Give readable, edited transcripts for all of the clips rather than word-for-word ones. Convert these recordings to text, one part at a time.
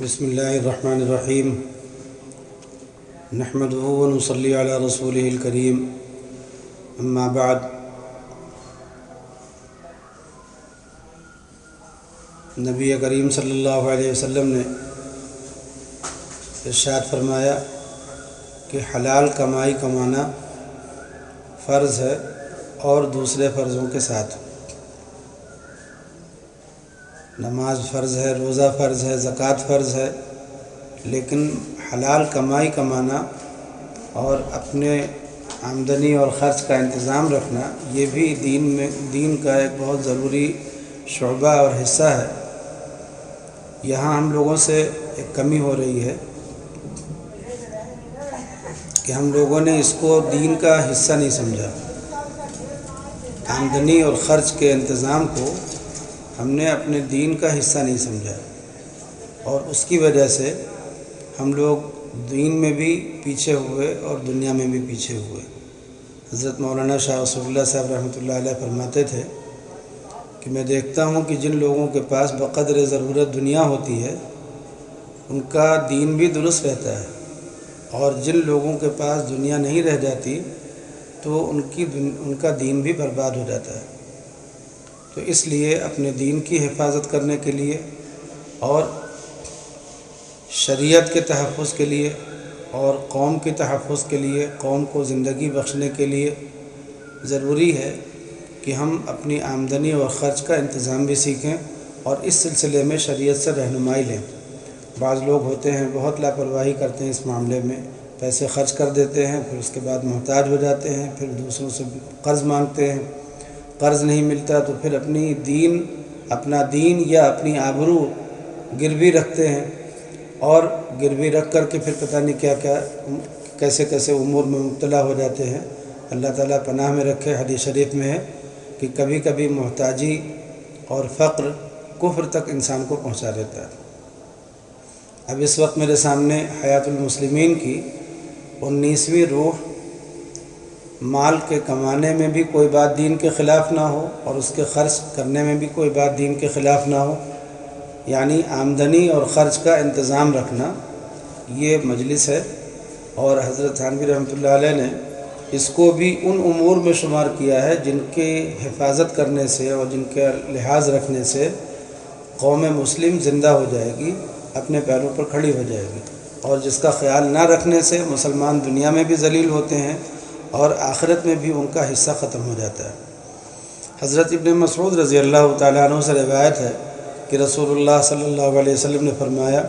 بسم اللہ الرحمن الرحیم نحمدہ و نصلی علی رسولہ الکریم اما بعد۔ نبی کریم صلی اللہ علیہ وسلم نے ارشاد فرمایا کہ حلال کمائی کمانا فرض ہے اور دوسرے فرضوں کے ساتھ۔ نماز فرض ہے، روزہ فرض ہے، زکوٰۃ فرض ہے، لیکن حلال کمائی کمانا اور اپنے آمدنی اور خرچ کا انتظام رکھنا یہ بھی دین کا ایک بہت ضروری شعبہ اور حصہ ہے۔ یہاں ہم لوگوں سے ایک کمی ہو رہی ہے کہ ہم لوگوں نے اس کو دین کا حصہ نہیں سمجھا۔ آمدنی اور خرچ کے انتظام کو ہم نے اپنے دین کا حصہ نہیں سمجھا، اور اس کی وجہ سے ہم لوگ دین میں بھی پیچھے ہوئے اور دنیا میں بھی پیچھے ہوئے۔ حضرت مولانا شاہ رسول اللہ صاحب رحمۃ اللہ علیہ فرماتے تھے کہ میں دیکھتا ہوں کہ جن لوگوں کے پاس بقدر ضرورت دنیا ہوتی ہے ان کا دین بھی درست رہتا ہے، اور جن لوگوں کے پاس دنیا نہیں رہ جاتی تو ان کا دین بھی برباد ہو جاتا ہے۔ تو اس لیے اپنے دین کی حفاظت کرنے کے لیے اور شریعت کے تحفظ کے لیے اور قوم کے تحفظ کے لیے، قوم کو زندگی بخشنے کے لیے ضروری ہے کہ ہم اپنی آمدنی اور خرچ کا انتظام بھی سیکھیں اور اس سلسلے میں شریعت سے رہنمائی لیں۔ بعض لوگ ہوتے ہیں بہت لاپرواہی کرتے ہیں اس معاملے میں، پیسے خرچ کر دیتے ہیں، پھر اس کے بعد محتاج ہو جاتے ہیں، پھر دوسروں سے قرض مانگتے ہیں، قرض نہیں ملتا تو پھر اپنا دین یا اپنی آبرو گروی رکھتے ہیں، اور گروی رکھ کر کے پھر پتہ نہیں کیا کیسے امور میں مبتلا ہو جاتے ہیں۔ اللہ تعالیٰ پناہ میں رکھے۔ حدیث شریف میں ہے کہ کبھی کبھی محتاجی اور فقر کفر تک انسان کو پہنچا دیتا ہے۔ اب اس وقت میرے سامنے حیات المسلمین کی 19ویں روح، مال کے کمانے میں بھی کوئی بات دین کے خلاف نہ ہو اور اس کے خرچ کرنے میں بھی کوئی بات دین کے خلاف نہ ہو، یعنی آمدنی اور خرچ کا انتظام رکھنا، یہ مجلس ہے۔ اور حضرت تھانوی رحمۃ اللہ علیہ نے اس کو بھی ان امور میں شمار کیا ہے جن کے حفاظت کرنے سے اور جن کے لحاظ رکھنے سے قوم مسلم زندہ ہو جائے گی، اپنے پیروں پر کھڑی ہو جائے گی، اور جس کا خیال نہ رکھنے سے مسلمان دنیا میں بھی ذلیل ہوتے ہیں اور آخرت میں بھی ان کا حصہ ختم ہو جاتا ہے۔ حضرت ابن مسعود رضی اللہ تعالیٰ عنہ سے روایت ہے کہ رسول اللہ صلی اللہ علیہ وسلم نے فرمایا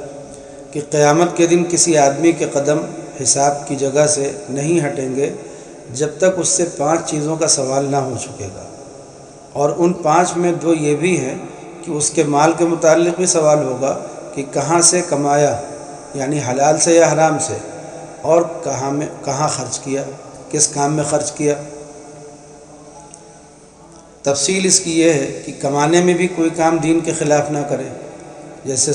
کہ قیامت کے دن کسی آدمی کے قدم حساب کی جگہ سے نہیں ہٹیں گے جب تک اس سے 5 چیزوں کا سوال نہ ہو چکے گا، اور ان 5 میں 2 یہ بھی ہیں کہ اس کے مال کے متعلق بھی سوال ہوگا کہ کہاں سے کمایا، یعنی حلال سے یا حرام سے، اور کہاں خرچ کیا، کس کام میں خرچ کیا۔ تفصیل اس کی یہ ہے کہ کمانے میں بھی کوئی کام دین کے خلاف نہ کرے، جیسے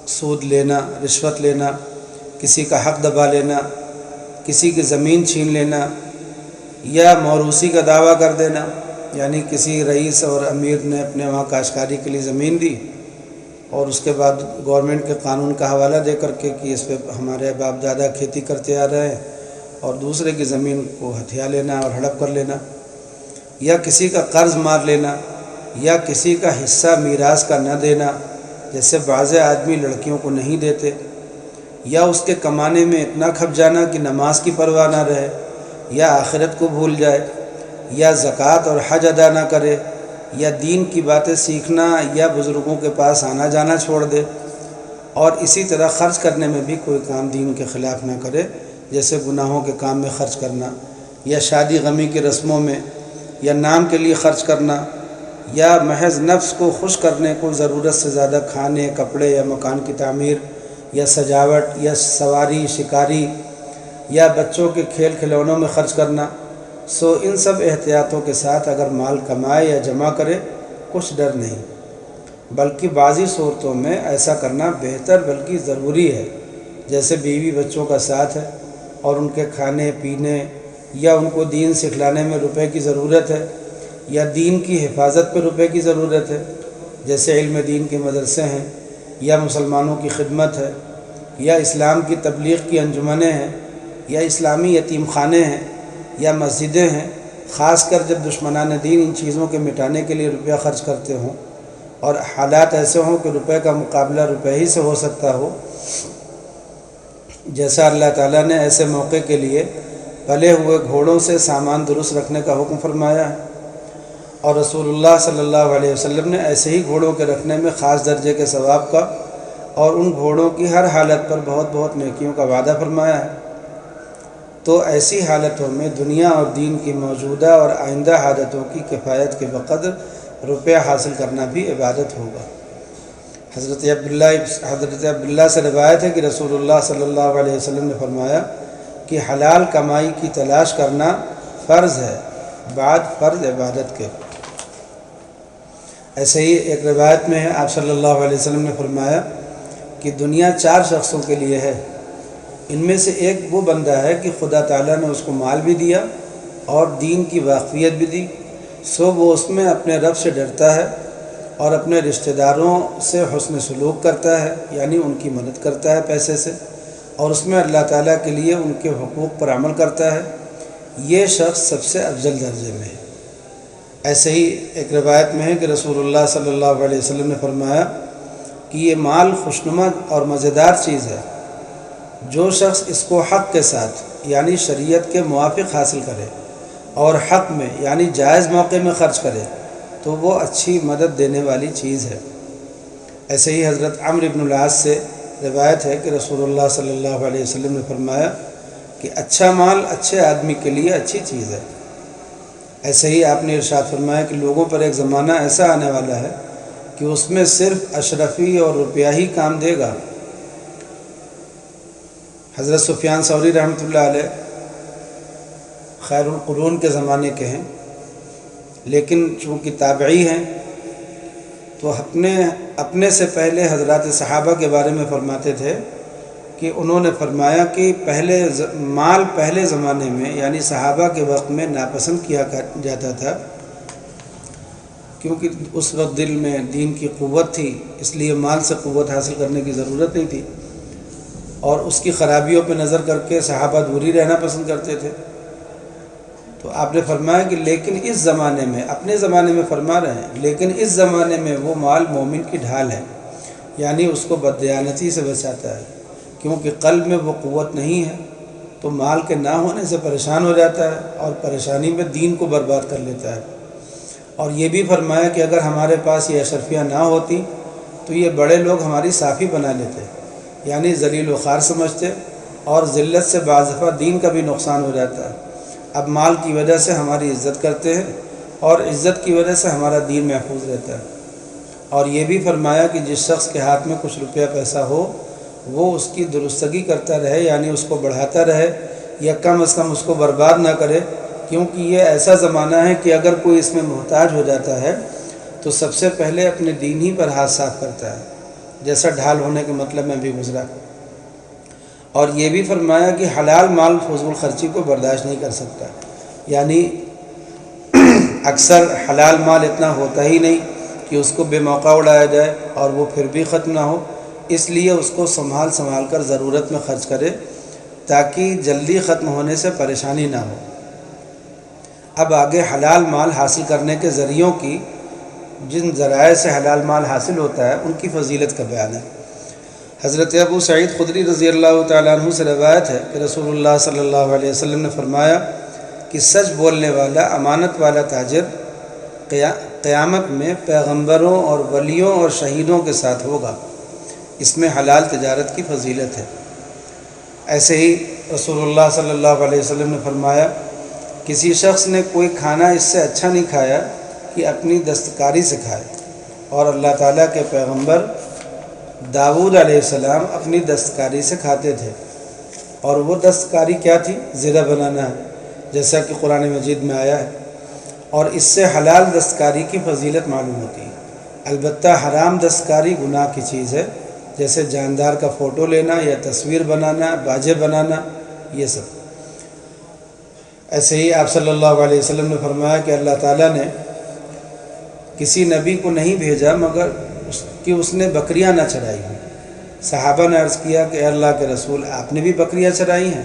سود لینا، رشوت لینا، کسی کا حق دبا لینا، کسی کی زمین چھین لینا، یا موروثی کا دعویٰ کر دینا، یعنی کسی رئیس اور امیر نے اپنے وہاں کاشتکاری کے لیے زمین دی اور اس کے بعد گورنمنٹ کے قانون کا حوالہ دے کر کے کہ اس پہ ہمارے باپ دادا کھیتی کرتے آ رہے ہیں، اور دوسرے کی زمین کو ہتھیا لینا اور ہڑپ کر لینا، یا کسی کا قرض مار لینا، یا کسی کا حصہ میراث کا نہ دینا، جیسے بعض آدمی لڑکیوں کو نہیں دیتے، یا اس کے کمانے میں اتنا کھپ جانا کہ نماز کی پرواہ نہ رہے، یا آخرت کو بھول جائے، یا زکوٰۃ اور حج ادا نہ کرے، یا دین کی باتیں سیکھنا یا بزرگوں کے پاس آنا جانا چھوڑ دے، اور اسی طرح خرچ کرنے میں بھی کوئی کام دین کے خلاف نہ کرے، جیسے گناہوں کے کام میں خرچ کرنا، یا شادی غمی کی رسموں میں، یا نام کے لیے خرچ کرنا، یا محض نفس کو خوش کرنے کو ضرورت سے زیادہ کھانے، کپڑے یا مکان کی تعمیر یا سجاوٹ یا سواری شکاری یا بچوں کے کھیل کھلونوں میں خرچ کرنا۔ ان سب احتیاطوں کے ساتھ اگر مال کمائے یا جمع کرے کچھ ڈر نہیں، بلکہ بعضی صورتوں میں ایسا کرنا بہتر بلکہ ضروری ہے، جیسے بیوی بچوں کا ساتھ ہے اور ان کے کھانے پینے یا ان کو دین سکھلانے میں روپے کی ضرورت ہے، یا دین کی حفاظت پہ روپے کی ضرورت ہے، جیسے علم دین کے مدرسے ہیں، یا مسلمانوں کی خدمت ہے یا اسلام کی تبلیغ کی انجمنیں ہیں یا اسلامی یتیم خانے ہیں یا مسجدیں ہیں، خاص کر جب دشمنان دین ان چیزوں کے مٹانے کے لیے روپیہ خرچ کرتے ہوں اور حالات ایسے ہوں کہ روپے کا مقابلہ روپے ہی سے ہو سکتا ہو، جیسا اللہ تعالیٰ نے ایسے موقع کے لیے پلے ہوئے گھوڑوں سے سامان درست رکھنے کا حکم فرمایا ہے، اور رسول اللہ صلی اللہ علیہ وسلم نے ایسے ہی گھوڑوں کے رکھنے میں خاص درجے کے ثواب کا اور ان گھوڑوں کی ہر حالت پر بہت بہت نیکیوں کا وعدہ فرمایا ہے۔ تو ایسی حالتوں میں دنیا اور دین کی موجودہ اور آئندہ حاجتوں کی کفایت کے بقدر روپیہ حاصل کرنا بھی عبادت ہوگا۔ حضرت عبداللہ سے روایت ہے کہ رسول اللہ صلی اللہ علیہ وسلم نے فرمایا کہ حلال کمائی کی تلاش کرنا فرض ہے بعد فرض عبادت کے۔ ایسے ہی ایک روایت میں ہے، آپ صلی اللہ علیہ وسلم نے فرمایا کہ دنیا 4 شخصوں کے لیے ہے، ان میں سے ایک وہ بندہ ہے کہ خدا تعالیٰ نے اس کو مال بھی دیا اور دین کی واقفیت بھی دی، سو وہ اس میں اپنے رب سے ڈرتا ہے اور اپنے رشتہ داروں سے حسن سلوک کرتا ہے، یعنی ان کی مدد کرتا ہے پیسے سے، اور اس میں اللہ تعالیٰ کے لیے ان کے حقوق پر عمل کرتا ہے، یہ شخص سب سے افضل درجے میں ہے۔ ایسے ہی ایک روایت میں ہے کہ رسول اللہ صلی اللہ علیہ وسلم نے فرمایا کہ یہ مال خوشنما اور مزیدار چیز ہے، جو شخص اس کو حق کے ساتھ یعنی شریعت کے موافق حاصل کرے اور حق میں یعنی جائز موقع میں خرچ کرے تو وہ اچھی مدد دینے والی چیز ہے۔ ایسے ہی حضرت عمرو بن العاص سے روایت ہے کہ رسول اللہ صلی اللہ علیہ وسلم نے فرمایا کہ اچھا مال اچھے آدمی کے لیے اچھی چیز ہے۔ ایسے ہی آپ نے ارشاد فرمایا کہ لوگوں پر ایک زمانہ ایسا آنے والا ہے کہ اس میں صرف اشرفی اور روپیہ ہی کام دے گا۔ حضرت سفیان ثوری رحمۃ اللہ علیہ خیر القرون کے زمانے کے ہیں، لیکن چونکہ تابعی ہیں تو اپنے سے پہلے حضرات صحابہ کے بارے میں فرماتے تھے کہ انہوں نے فرمایا کہ مال پہلے زمانے میں یعنی صحابہ کے وقت میں ناپسند کیا جاتا تھا، کیونکہ اس وقت دل میں دین کی قوت تھی، اس لیے مال سے قوت حاصل کرنے کی ضرورت نہیں تھی، اور اس کی خرابیوں پہ نظر کر کے صحابہ دوری رہنا پسند کرتے تھے۔ تو آپ نے فرمایا کہ لیکن اس زمانے میں، اپنے زمانے میں فرما رہے ہیں، لیکن اس زمانے میں وہ مال مومن کی ڈھال ہے، یعنی اس کو بددیانتی سے بچاتا ہے، کیونکہ قلب میں وہ قوت نہیں ہے تو مال کے نہ ہونے سے پریشان ہو جاتا ہے اور پریشانی میں دین کو برباد کر لیتا ہے۔ اور یہ بھی فرمایا کہ اگر ہمارے پاس یہ اشرفیاں نہ ہوتی تو یہ بڑے لوگ ہماری صافی بنا لیتے، یعنی ذلیل و خوار سمجھتے، اور ذلت سے بعض دفعہ دین کا بھی نقصان ہو جاتا ہے۔ اب مال کی وجہ سے ہماری عزت کرتے ہیں اور عزت کی وجہ سے ہمارا دین محفوظ رہتا ہے۔ اور یہ بھی فرمایا کہ جس شخص کے ہاتھ میں کچھ روپیہ پیسہ ہو وہ اس کی درستگی کرتا رہے، یعنی اس کو بڑھاتا رہے یا کم از کم اس کو برباد نہ کرے، کیونکہ یہ ایسا زمانہ ہے کہ اگر کوئی اس میں محتاج ہو جاتا ہے تو سب سے پہلے اپنے دین ہی پر ہاتھ صاف کرتا ہے، جیسا ڈھال ہونے کے مطلب میں بھی گزرا۔ اور یہ بھی فرمایا کہ حلال مال فضول خرچی کو برداشت نہیں کر سکتا، یعنی اکثر حلال مال اتنا ہوتا ہی نہیں کہ اس کو بے موقع اڑایا جائے اور وہ پھر بھی ختم نہ ہو، اس لیے اس کو سنبھال کر ضرورت میں خرچ کرے تاکہ جلدی ختم ہونے سے پریشانی نہ ہو۔ اب آگے حلال مال حاصل کرنے کے ذریعوں کی، جن ذرائع سے حلال مال حاصل ہوتا ہے ان کی فضیلت کا بیان ہے۔ حضرت ابو سعید خدری رضی اللہ تعالیٰ عنہ سے روایت ہے کہ رسول اللہ صلی اللہ علیہ وسلم نے فرمایا کہ سچ بولنے والا، امانت والا تاجر قیامت میں پیغمبروں اور ولیوں اور شہیدوں کے ساتھ ہوگا، اس میں حلال تجارت کی فضیلت ہے۔ ایسے ہی رسول اللہ صلی اللہ علیہ وسلم نے فرمایا کسی شخص نے کوئی کھانا اس سے اچھا نہیں کھایا کہ اپنی دستکاری سے کھائے، اور اللہ تعالیٰ کے پیغمبر داؤد علیہ السلام اپنی دستکاری سے کھاتے تھے، اور وہ دستکاری کیا تھی؟ زرہ بنانا ہے، جیسا کہ قرآن مجید میں آیا ہے، اور اس سے حلال دستکاری کی فضیلت معلوم ہوتی ہے۔ البتہ حرام دستکاری گناہ کی چیز ہے، جیسے جاندار کا فوٹو لینا یا تصویر بنانا، باجے بنانا، یہ سب۔ ایسے ہی آپ صلی اللہ علیہ وسلم نے فرمایا کہ اللہ تعالیٰ نے کسی نبی کو نہیں بھیجا مگر کہ اس نے بکریاں نہ چرائی ہوں۔ صحابہ نے عرض کیا کہ اے اللہ کے رسول، آپ نے بھی بکریاں چرائی ہیں؟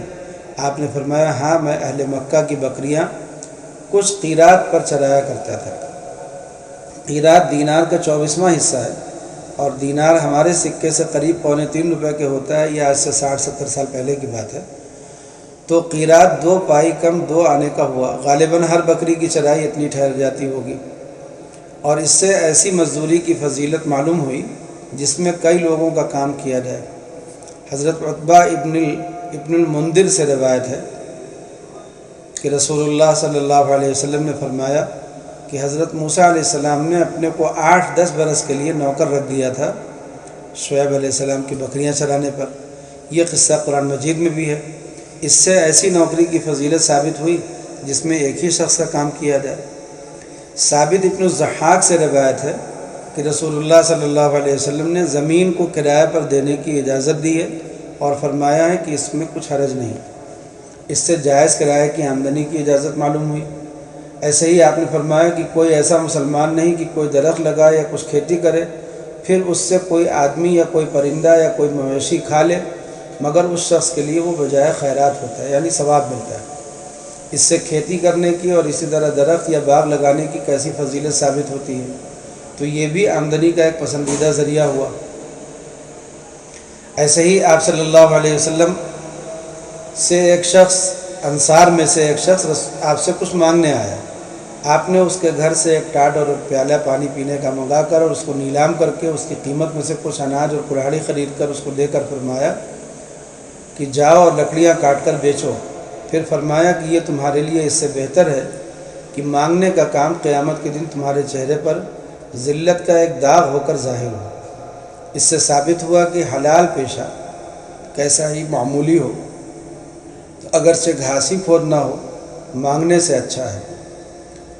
آپ نے فرمایا ہاں، میں اہل مکہ کی بکریاں کچھ قیراط پر چرایا کرتا تھا۔ قیراط دینار کا 24واں حصہ ہے، اور دینار ہمارے سکے سے قریب 2.25 روپے کے ہوتا ہے، یہ آج سے 60-70 سال پہلے کی بات ہے۔ تو قیراط 2 پائی کم 2 آنے کا ہوا، غالباً ہر بکری کی چرائی اتنی ٹھہر جاتی ہوگی، اور اس سے ایسی مزدوری کی فضیلت معلوم ہوئی جس میں کئی لوگوں کا کام کیا جائے۔ حضرت عتبہ ابن المنذر سے روایت ہے کہ رسول اللہ صلی اللہ علیہ وسلم نے فرمایا کہ حضرت موسیٰ علیہ السلام نے اپنے کو 8-10 برس کے لیے نوکر رکھ دیا تھا شعیب علیہ السلام کی بکریاں چرانے پر۔ یہ قصہ قرآن مجید میں بھی ہے۔ اس سے ایسی نوکری کی فضیلت ثابت ہوئی جس میں ایک ہی شخص کا کام کیا جائے۔ ثابت ابن الضحاک سے روایت ہے کہ رسول اللہ صلی اللہ علیہ وسلم نے زمین کو کرایہ پر دینے کی اجازت دی ہے اور فرمایا ہے کہ اس میں کچھ حرج نہیں۔ اس سے جائز کرایہ کی آمدنی کی اجازت معلوم ہوئی۔ ایسے ہی آپ نے فرمایا کہ کوئی ایسا مسلمان نہیں کہ کوئی درخت لگائے یا کچھ کھیتی کرے، پھر اس سے کوئی آدمی یا کوئی پرندہ یا کوئی مویشی کھا لے، مگر اس شخص کے لیے وہ بجائے خیرات ہوتا ہے، یعنی ثواب ملتا ہے۔ اس سے کھیتی کرنے کی اور اسی طرح درخت یا باغ لگانے کی کیسی فضیلت ثابت ہوتی ہے، تو یہ بھی آمدنی کا ایک پسندیدہ ذریعہ ہوا۔ ایسے ہی آپ صلی اللہ علیہ وسلم سے ایک شخص، انصار میں سے ایک شخص آپ سے کچھ مانگنے آیا۔ آپ نے اس کے گھر سے ایک ٹاٹ اور ایک پیالہ پانی پینے کا منگا کر اور اس کو نیلام کر کے اس کی قیمت میں سے کچھ اناج اور کڑھاڑی خرید کر اس کو دے کر فرمایا کہ جاؤ اور لکڑیاں کاٹ کر بیچو۔ پھر فرمایا کہ یہ تمہارے لیے اس سے بہتر ہے کہ مانگنے کا کام قیامت کے دن تمہارے چہرے پر ذلت کا ایک داغ ہو کر ظاہر ہو۔ اس سے ثابت ہوا کہ حلال پیشہ کیسا ہی معمولی ہو، اگرچہ گھاسی کھود نہ ہو، مانگنے سے اچھا ہے،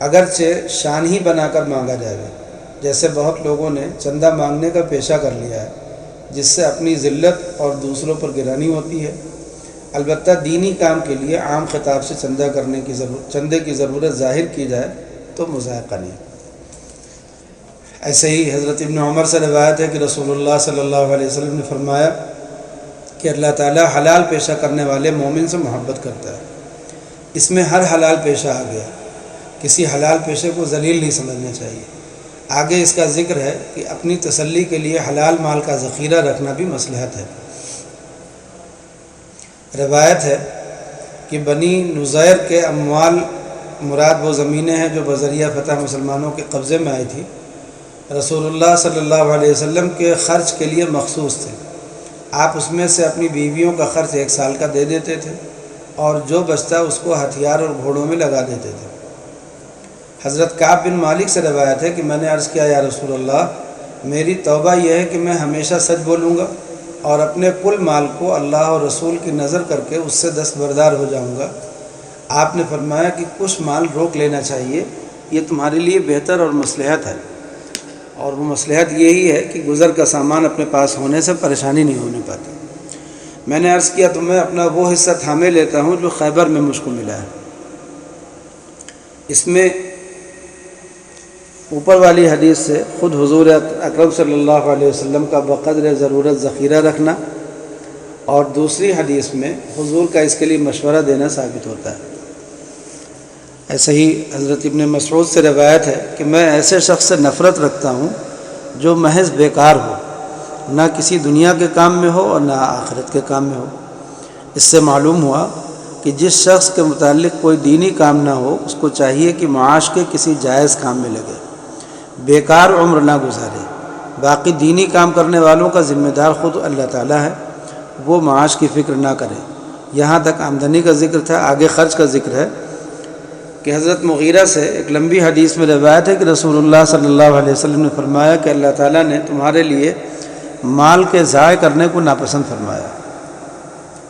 اگرچہ شان ہی بنا کر مانگا جائے گا۔ جیسے بہت لوگوں نے چندہ مانگنے کا پیشہ کر لیا ہے، جس سے اپنی ذلت اور دوسروں پر گرانی ہوتی ہے۔ البتہ دینی کام کے لیے عام خطاب سے چندے کی ضرورت ظاہر کی جائے تو مذائقہ نہیں۔ ایسے ہی حضرت ابن عمر سے روایت ہے کہ رسول اللہ صلی اللہ علیہ وسلم نے فرمایا کہ اللہ تعالیٰ حلال پیشہ کرنے والے مومن سے محبت کرتا ہے۔ اس میں ہر حلال پیشہ آ گیا، کسی حلال پیشے کو ذلیل نہیں سمجھنا چاہیے۔ آگے اس کا ذکر ہے کہ اپنی تسلی کے لیے حلال مال کا ذخیرہ رکھنا بھی مصلحت ہے۔ روایت ہے کہ بنی نذیر کے اموال مراد وہ زمینیں ہیں جو بذریعہ فتح مسلمانوں کے قبضے میں آئی تھی، رسول اللہ صلی اللہ علیہ وسلم کے خرچ کے لیے مخصوص تھے۔ آپ اس میں سے اپنی بیویوں کا خرچ 1 سال کا دے دیتے تھے، اور جو بچتا اس کو ہتھیار اور گھوڑوں میں لگا دیتے تھے۔ حضرت کعب بن مالک سے روایت ہے کہ میں نے عرض کیا یا رسول اللہ، میری توبہ یہ ہے کہ میں ہمیشہ سچ بولوں گا اور اپنے کل مال کو اللہ اور رسول کی نظر کر کے اس سے دستبردار ہو جاؤں گا۔ آپ نے فرمایا کہ کچھ مال روک لینا چاہیے، یہ تمہارے لیے بہتر اور مصلحت ہے، اور وہ مصلحت یہی ہے کہ گزر کا سامان اپنے پاس ہونے سے پریشانی نہیں ہونے پاتی۔ میں نے عرض کیا تو میں اپنا وہ حصہ تھامے لیتا ہوں جو خیبر میں مجھ کو ملا ہے۔ اس میں اوپر والی حدیث سے خود حضور اکرم صلی اللہ علیہ وسلم کا بقدر ضرورت ذخیرہ رکھنا، اور دوسری حدیث میں حضور کا اس کے لیے مشورہ دینا ثابت ہوتا ہے۔ ایسے ہی حضرت ابن مسعود سے روایت ہے کہ میں ایسے شخص سے نفرت رکھتا ہوں جو محض بیکار ہو، نہ کسی دنیا کے کام میں ہو اور نہ آخرت کے کام میں ہو۔ اس سے معلوم ہوا کہ جس شخص کے متعلق کوئی دینی کام نہ ہو، اس کو چاہیے کہ معاش کے کسی جائز کام میں لگے، بیکار عمر نہ گزارے۔ باقی دینی کام کرنے والوں کا ذمہ دار خود اللہ تعالیٰ ہے، وہ معاش کی فکر نہ کرے۔ یہاں تک آمدنی کا ذکر تھا، آگے خرچ کا ذکر ہے کہ حضرت مغیرہ سے ایک لمبی حدیث میں روایت ہے کہ رسول اللہ صلی اللہ علیہ وسلم نے فرمایا کہ اللہ تعالیٰ نے تمہارے لیے مال کے ضائع کرنے کو ناپسند فرمایا۔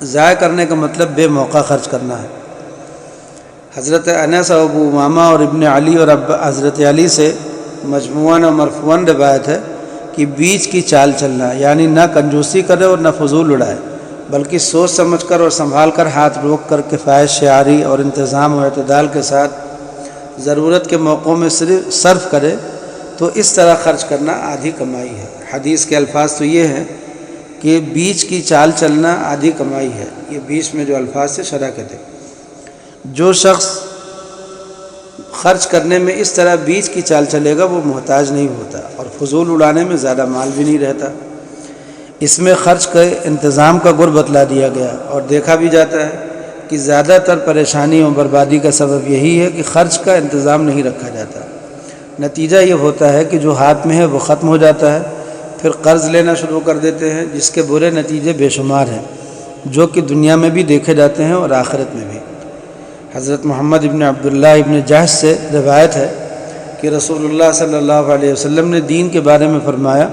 ضائع کرنے کا مطلب بے موقع خرچ کرنا ہے۔ حضرت انس اور ابو امامہ اور ابن علی اور حضرت علی سے مجموعاً و مرفوعاً روایت ہے کہ بیچ کی چال چلنا، یعنی نہ کنجوسی کرے اور نہ فضول اڑائے، بلکہ سوچ سمجھ کر اور سنبھال کر ہاتھ روک کر کفایت شعاری اور انتظام و اعتدال کے ساتھ ضرورت کے موقعوں میں صرف صرف کرے، تو اس طرح خرچ کرنا آدھی کمائی ہے۔ حدیث کے الفاظ تو یہ ہیں کہ بیچ کی چال چلنا آدھی کمائی ہے. یہ بیچ میں جو الفاظ سے شرح کہتے ہیں. جو شخص خرچ کرنے میں اس طرح بیچ کی چال چلے گا وہ محتاج نہیں ہوتا اور فضول اڑانے میں زیادہ مال بھی نہیں رہتا. اس میں خرچ کے انتظام کا گر بتلا دیا گیا اور دیکھا بھی جاتا ہے کہ زیادہ تر پریشانی اور بربادی کا سبب یہی ہے کہ خرچ کا انتظام نہیں رکھا جاتا. نتیجہ یہ ہوتا ہے کہ جو ہاتھ میں ہے وہ ختم ہو جاتا ہے، پھر قرض لینا شروع کر دیتے ہیں جس کے برے نتیجے بے شمار ہیں جو کہ دنیا میں بھی دیکھے جاتے ہیں اور آخرت میں بھی. حضرت محمد ابن عبداللہ ابن جحش سے روایت ہے کہ رسول اللہ صلی اللہ علیہ وسلم نے دین کے بارے میں فرمایا،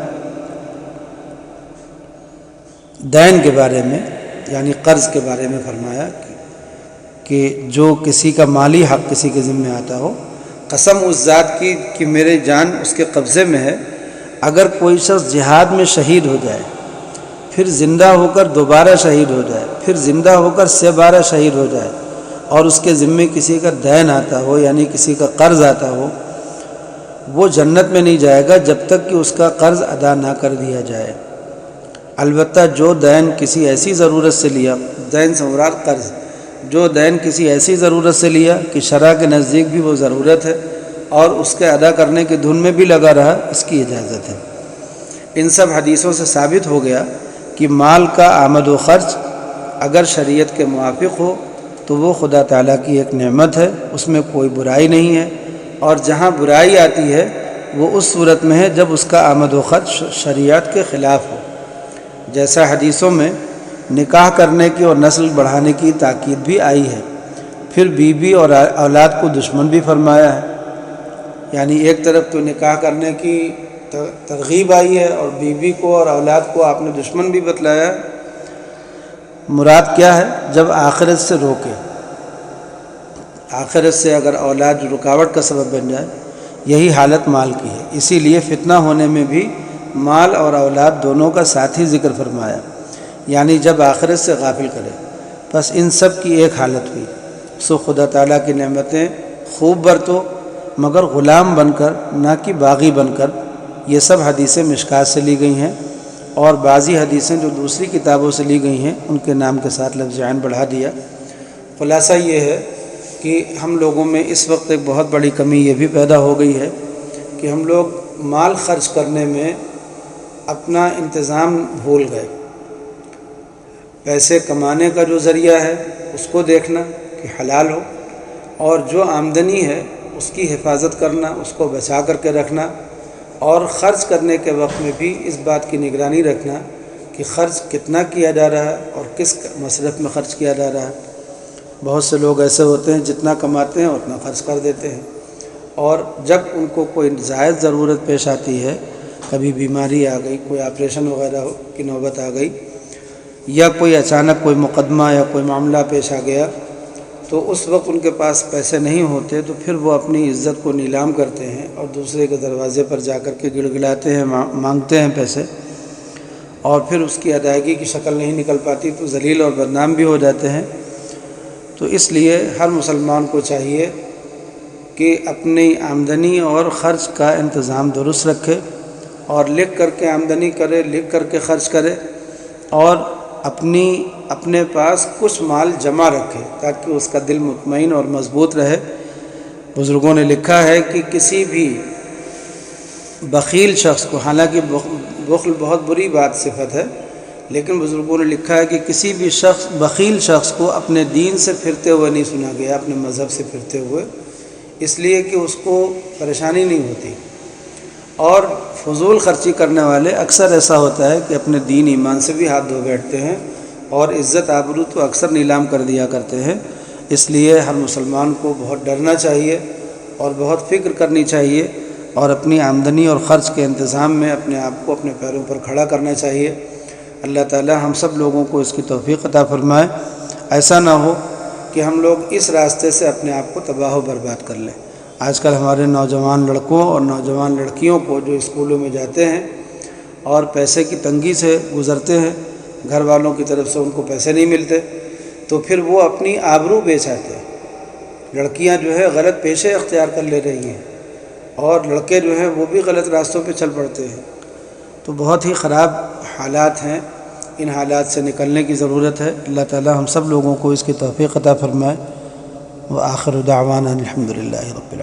دین کے بارے میں یعنی قرض کے بارے میں فرمایا کہ جو کسی کا مالی حق کسی کے ذمہ آتا ہو، قسم اس ذات کی کہ میرے جان اس کے قبضے میں ہے، اگر کوئی شخص جہاد میں شہید ہو جائے، پھر زندہ ہو کر دوبارہ شہید ہو جائے، پھر زندہ ہو کر 12 شہید ہو جائے اور اس کے ذمے کسی کا دین آتا ہو یعنی کسی کا قرض آتا ہو، وہ جنت میں نہیں جائے گا جب تک کہ اس کا قرض ادا نہ کر دیا جائے. البتہ جو دین کسی ایسی ضرورت سے لیا، دین سے مراد قرض، جو دین کسی ایسی ضرورت سے لیا کہ شرع کے نزدیک بھی وہ ضرورت ہے اور اس کے ادا کرنے کی دھن میں بھی لگا رہا، اس کی اجازت ہے. ان سب حدیثوں سے ثابت ہو گیا کہ مال کا آمد و خرچ اگر شریعت کے موافق ہو تو وہ خدا تعالیٰ کی ایک نعمت ہے، اس میں کوئی برائی نہیں ہے، اور جہاں برائی آتی ہے وہ اس صورت میں ہے جب اس کا آمد و خرچ شریعت کے خلاف ہو. جیسا حدیثوں میں نکاح کرنے کی اور نسل بڑھانے کی تاکید بھی آئی ہے. پھر بیوی اور اولاد کو دشمن بھی فرمایا ہے، یعنی ایک طرف تو نکاح کرنے کی ترغیب آئی ہے اور بیوی کو اور اولاد کو آپ نے دشمن بھی بتلایا. مراد کیا ہے؟ جب آخرت سے روکے، آخرت سے اگر اولاد رکاوٹ کا سبب بن جائے، یہی حالت مال کی ہے. اسی لیے فتنہ ہونے میں بھی مال اور اولاد دونوں کا ساتھ ہی ذکر فرمایا، یعنی جب آخرت سے غافل کرے. بس ان سب کی ایک حالت ہوئی، سو خدا تعالیٰ کی نعمتیں خوب برتو مگر غلام بن کر، نہ کہ باغی بن کر. یہ سب حدیثیں مشکات سے لی گئی ہیں اور بعضی حدیثیں جو دوسری کتابوں سے لی گئی ہیں ان کے نام کے ساتھ لفظ عین بڑھا دیا. خلاصہ یہ ہے کہ ہم لوگوں میں اس وقت ایک بہت بڑی کمی یہ بھی پیدا ہو گئی ہے کہ ہم لوگ مال خرچ کرنے میں اپنا انتظام بھول گئے. پیسے کمانے کا جو ذریعہ ہے اس کو دیکھنا کہ حلال ہو، اور جو آمدنی ہے اس کی حفاظت کرنا، اس کو بچا کر کے رکھنا، اور خرچ کرنے کے وقت میں بھی اس بات کی نگرانی رکھنا کہ خرچ کتنا کیا جا رہا ہے اور کس مصرف میں خرچ کیا جا رہا ہے. بہت سے لوگ ایسے ہوتے ہیں جتنا کماتے ہیں اتنا خرچ کر دیتے ہیں، اور جب ان کو کوئی زائد ضرورت پیش آتی ہے، کبھی بیماری آ گئی، کوئی آپریشن وغیرہ کی نوبت آ گئی، یا کوئی اچانک کوئی مقدمہ یا کوئی معاملہ پیش آ گیا، تو اس وقت ان کے پاس پیسے نہیں ہوتے تو پھر وہ اپنی عزت کو نیلام کرتے ہیں اور دوسرے کے دروازے پر جا کر کے گڑ گڑاتے ہیں، مانگتے ہیں پیسے، اور پھر اس کی ادائیگی کی شکل نہیں نکل پاتی تو ذلیل اور بدنام بھی ہو جاتے ہیں. تو اس لیے ہر مسلمان کو چاہیے کہ اپنی آمدنی اور خرچ کا انتظام درست رکھے اور لکھ کر کے آمدنی کرے، لکھ کر کے خرچ کرے، اور اپنے پاس کچھ مال جمع رکھے تاکہ اس کا دل مطمئن اور مضبوط رہے. بزرگوں نے لکھا ہے کہ کسی بھی بخیل شخص کو، حالانکہ بخل بہت بری بات صفت ہے، لیکن بزرگوں نے لکھا ہے کہ کسی بھی بخیل شخص کو اپنے دین سے پھرتے ہوئے نہیں سنا گیا، اپنے مذہب سے پھرتے ہوئے، اس لیے کہ اس کو پریشانی نہیں ہوتی. اور فضول خرچی کرنے والے اکثر ایسا ہوتا ہے کہ اپنے دین ایمان سے بھی ہاتھ دھو بیٹھتے ہیں اور عزت آبرو تو اکثر نیلام کر دیا کرتے ہیں. اس لیے ہر مسلمان کو بہت ڈرنا چاہیے اور بہت فکر کرنی چاہیے اور اپنی آمدنی اور خرچ کے انتظام میں اپنے آپ کو اپنے پیروں پر کھڑا کرنا چاہیے. اللہ تعالی ہم سب لوگوں کو اس کی توفیق عطا فرمائے. ایسا نہ ہو کہ ہم لوگ اس راستے سے اپنے آپ کو تباہ و برباد کر لیں. آج کل ہمارے نوجوان لڑکوں اور نوجوان لڑکیوں کو جو اسکولوں میں جاتے ہیں اور پیسے کی تنگی سے گزرتے ہیں، گھر والوں کی طرف سے ان کو پیسے نہیں ملتے، تو پھر وہ اپنی آبرو بیچ آتے ہیں. لڑکیاں جو ہے غلط پیشے اختیار کر لے رہی ہیں اور لڑکے جو ہیں وہ بھی غلط راستوں پہ چل پڑتے ہیں. تو بہت ہی خراب حالات ہیں، ان حالات سے نکلنے کی ضرورت ہے۔ اللہ تعالی ہم سب لوگوں کو اس کی توفیق عطا فرمائے۔ وآخر دعوانا الحمد للہ رب العالمین۔